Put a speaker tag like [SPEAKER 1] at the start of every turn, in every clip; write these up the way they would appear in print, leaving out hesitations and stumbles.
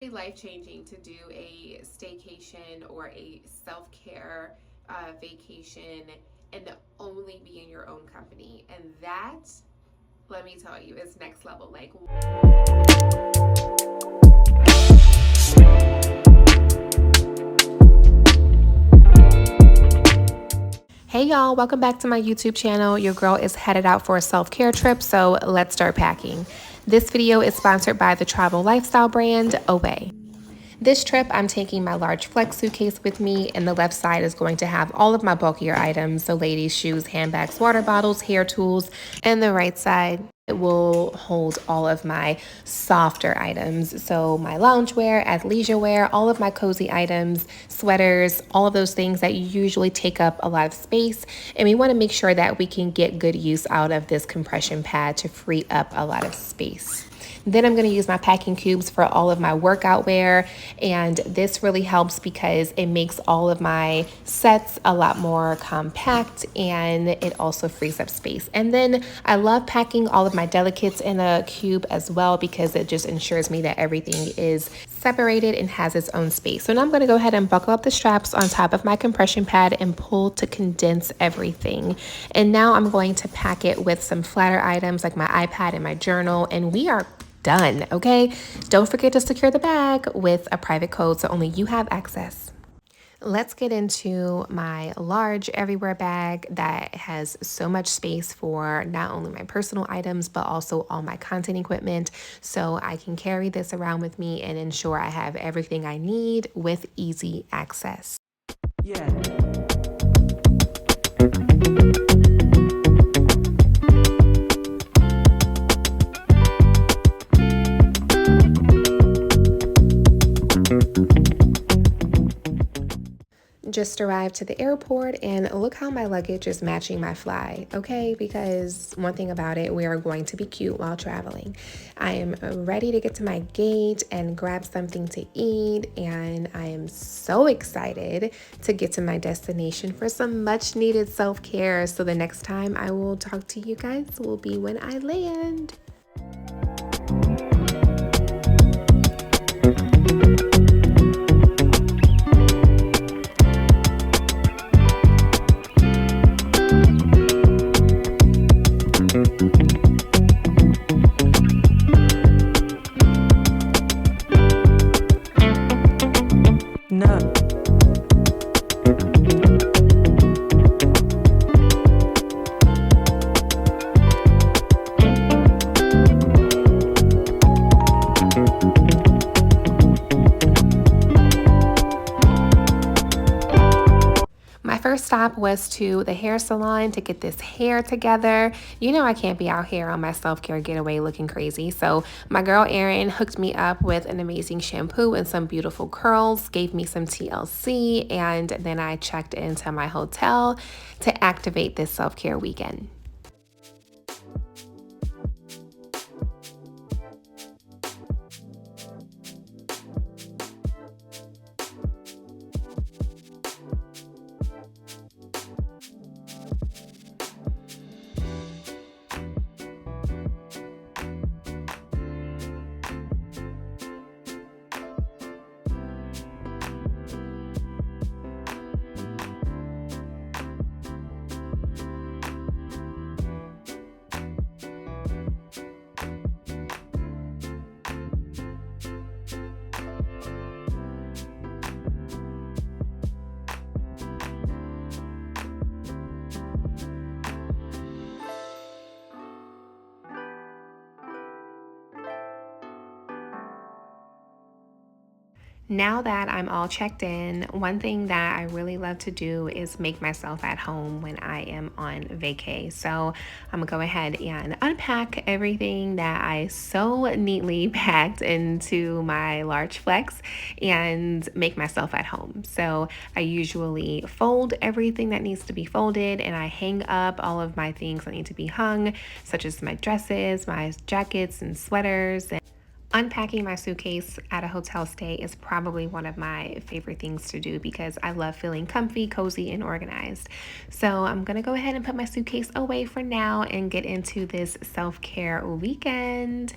[SPEAKER 1] completely life-changing to do a staycation or a self-care vacation and only be in your own company. And that, let me tell you, is next level. Like, hey y'all, welcome back to my YouTube channel. Your girl is headed out for a self-care trip, so let's start packing. This video is sponsored by the travel lifestyle brand GETAWAY. This trip, I'm taking my large flex suitcase with me, and the left side is going to have all of my bulkier items, so ladies' shoes, handbags, water bottles, hair tools, and the right side it will hold all of my softer items, so my loungewear, athleisure wear, all of my cozy items, sweaters, all of those things that usually take up a lot of space, and we want to make sure that we can get good use out of this compression pad to free up a lot of space. Then I'm going to use my packing cubes for all of my workout wear, and this really helps because it makes all of my sets a lot more compact, and it also frees up space. And then I love packing all of my delicates in a cube as well because it just ensures me that everything is separated and has its own space. So now I'm going to go ahead and buckle up the straps on top of my compression pad and pull to condense everything. And now I'm going to pack it with some flatter items like my iPad and my journal, and we are done, okay? Don't forget to secure the bag with a private code so only you have access. Let's get into my large everywhere bag that has so much space for not only my personal items, but also all my content equipment. So I can carry this around with me and ensure I have everything I need with easy access. Yeah. Just arrived to the airport, and look how my luggage is matching my fly, okay? Because one thing about it, we are going to be cute while traveling. I am ready to get to my gate and grab something to eat, and I am so excited to get to my destination for some much needed self-care. So the next time I will talk to you guys will be when I land. No. My first stop was to the hair salon to get this hair together. You know I can't be out here on my self-care getaway looking crazy. So my girl Erin hooked me up with an amazing shampoo and some beautiful curls, gave me some TLC, and then I checked into my hotel to activate this self-care weekend. Now that I'm all checked in, one thing that I really love to do is make myself at home when I am on vacay. So I'm gonna go ahead and unpack everything that I so neatly packed into my large flex and make myself at home. So I usually fold everything that needs to be folded, and I hang up all of my things that need to be hung, such as my dresses, my jackets and sweaters. Unpacking my suitcase at a hotel stay is probably one of my favorite things to do because I love feeling comfy, cozy, and organized. So I'm gonna go ahead and put my suitcase away for now and get into this self-care weekend.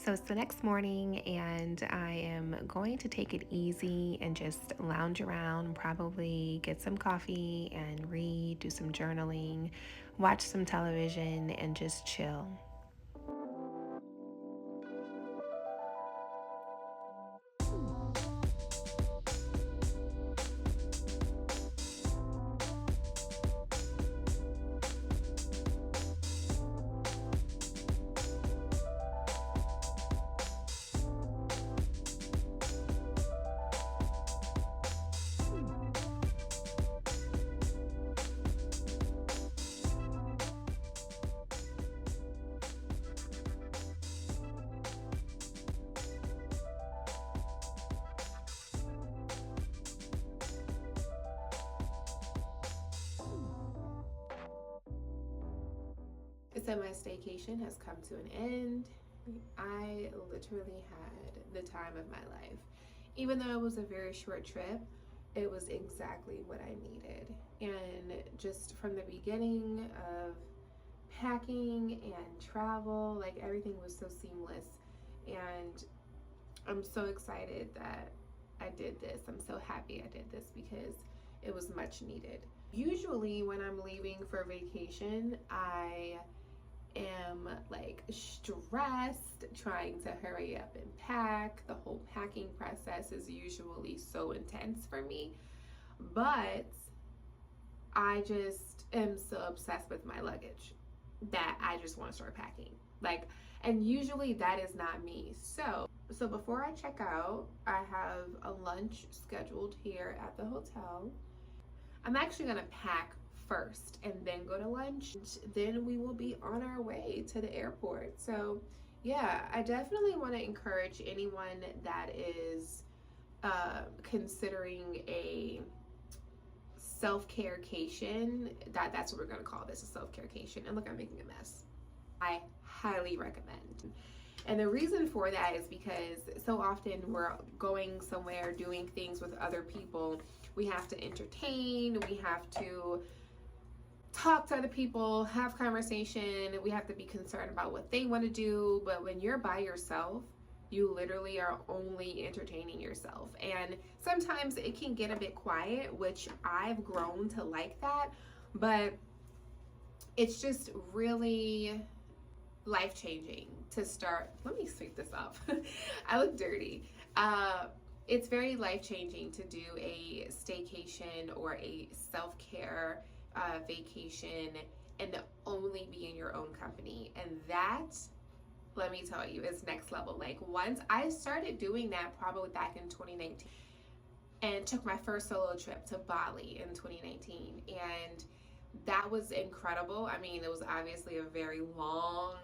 [SPEAKER 1] So it's the next morning, and I am going to take it easy and just lounge around, probably get some coffee and read, do some journaling, watch some television, and just chill. So my staycation has come to an end. I literally had the time of my life. Even though it was a very short trip, it was exactly what I needed. And just from the beginning of packing and travel, like everything was so seamless. And I'm so excited that I did this. I'm so happy I did this because it was much needed. Usually when I'm leaving for vacation, I am like stressed, trying to hurry up and pack. The whole packing process is usually so intense for me, but I just am so obsessed with my luggage that I just want to start packing. And usually that is not me. So before I check out, I have a lunch scheduled here at the hotel. I'm actually gonna pack first and then go to lunch. Then we will be on our way to the airport. So yeah, I definitely want to encourage anyone that is considering a self-care-cation, that's what we're gonna call this, a self-care-cation. And look, I'm making a mess. I highly recommend. And the reason for that is because so often we're going somewhere, doing things with other people. We have to entertain, we have to talk to other people, have conversation, we have to be concerned about what they want to do. But when you're by yourself, you literally are only entertaining yourself. And sometimes it can get a bit quiet, which I've grown to like that, but it's just really life-changing to start. Let me sweep this up. I look dirty. It's very life-changing to do a staycation or a self-care vacation and only be in your own company. And that, let me tell you, is next level. Like, once I started doing that probably back in 2019 and took my first solo trip to Bali in 2019, and that was incredible. I mean, it was obviously a very long,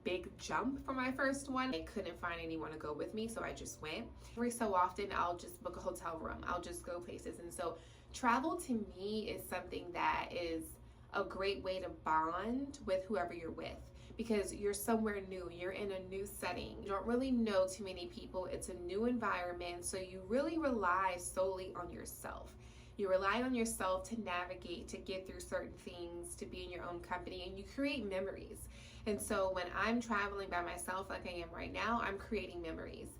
[SPEAKER 1] big jump for my first one. I couldn't find anyone to go with me, so I just went. Every so often, I'll just book a hotel room. I'll just go places. And so travel to me is something that is a great way to bond with whoever you're with, because you're somewhere new, you're in a new setting, you don't really know too many people, it's a new environment, so you really rely solely on yourself. You rely on yourself to navigate, to get through certain things, to be in your own company, and you create memories. And so when I'm traveling by myself like I am right now, I'm creating memories.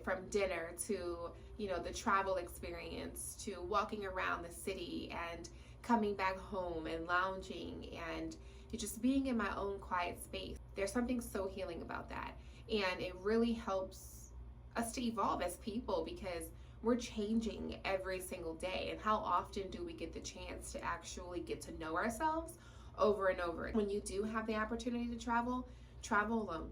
[SPEAKER 1] From dinner to, the travel experience, to walking around the city and coming back home and lounging and just being in my own quiet space. There's something so healing about that. And it really helps us to evolve as people, because we're changing every single day. And how often do we get the chance to actually get to know ourselves over and over? When you do have the opportunity to travel, travel alone.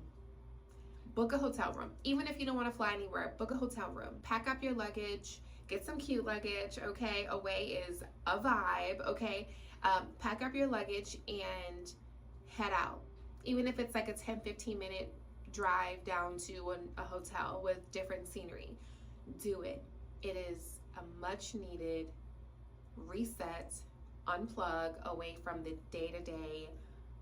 [SPEAKER 1] Book a hotel room. Even if you don't want to fly anywhere, book a hotel room. Pack up your luggage. Get some cute luggage, okay? Away is a vibe, okay? Pack up your luggage and head out. Even if it's like a 10-15 minute drive down to a hotel with different scenery, do it. It is a much needed reset, unplug away from the day-to-day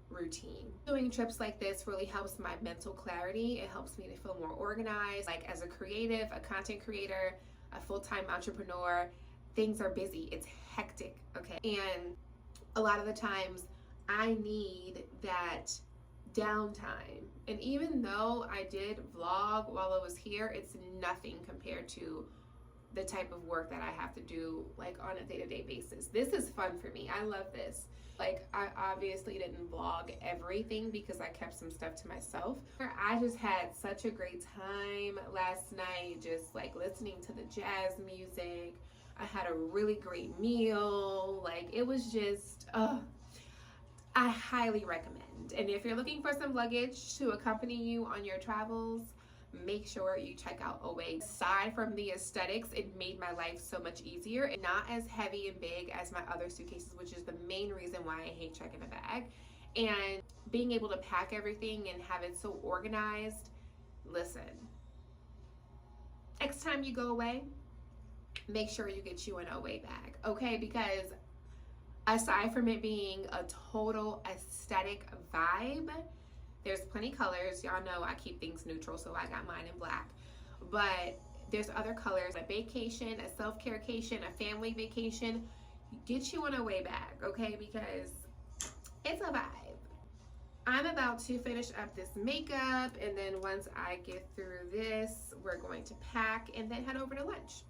[SPEAKER 1] routine. Doing trips like this really helps my mental clarity. It helps me to feel more organized. Like, as a creative, a content creator, a full-time entrepreneur, things are busy. It's hectic, okay? And a lot of the times I need that downtime. And even though I did vlog while I was here, it's nothing compared to the type of work that I have to do like on a day-to-day basis. This is fun for me. I love this. Like, I obviously didn't vlog everything because I kept some stuff to myself. I just had such a great time last night, just like listening to the jazz music. I had a really great meal. Like, it was just, I highly recommend. And if you're looking for some luggage to accompany you on your travels, make sure you check out Away. Aside from the aesthetics, it made my life so much easier and not as heavy and big as my other suitcases, which is the main reason why I hate checking a bag. And being able to pack everything and have it so organized. Listen, next time you go away, make sure you get you an Away bag, okay? Because aside from it being a total aesthetic vibe, there's plenty colors. Y'all know I keep things neutral, so I got mine in black. But there's other colors. A vacation, a self-care vacation, a family vacation. Get you an Away bag, okay? Because it's a vibe. I'm about to finish up this makeup, and then once I get through this, we're going to pack and then head over to lunch.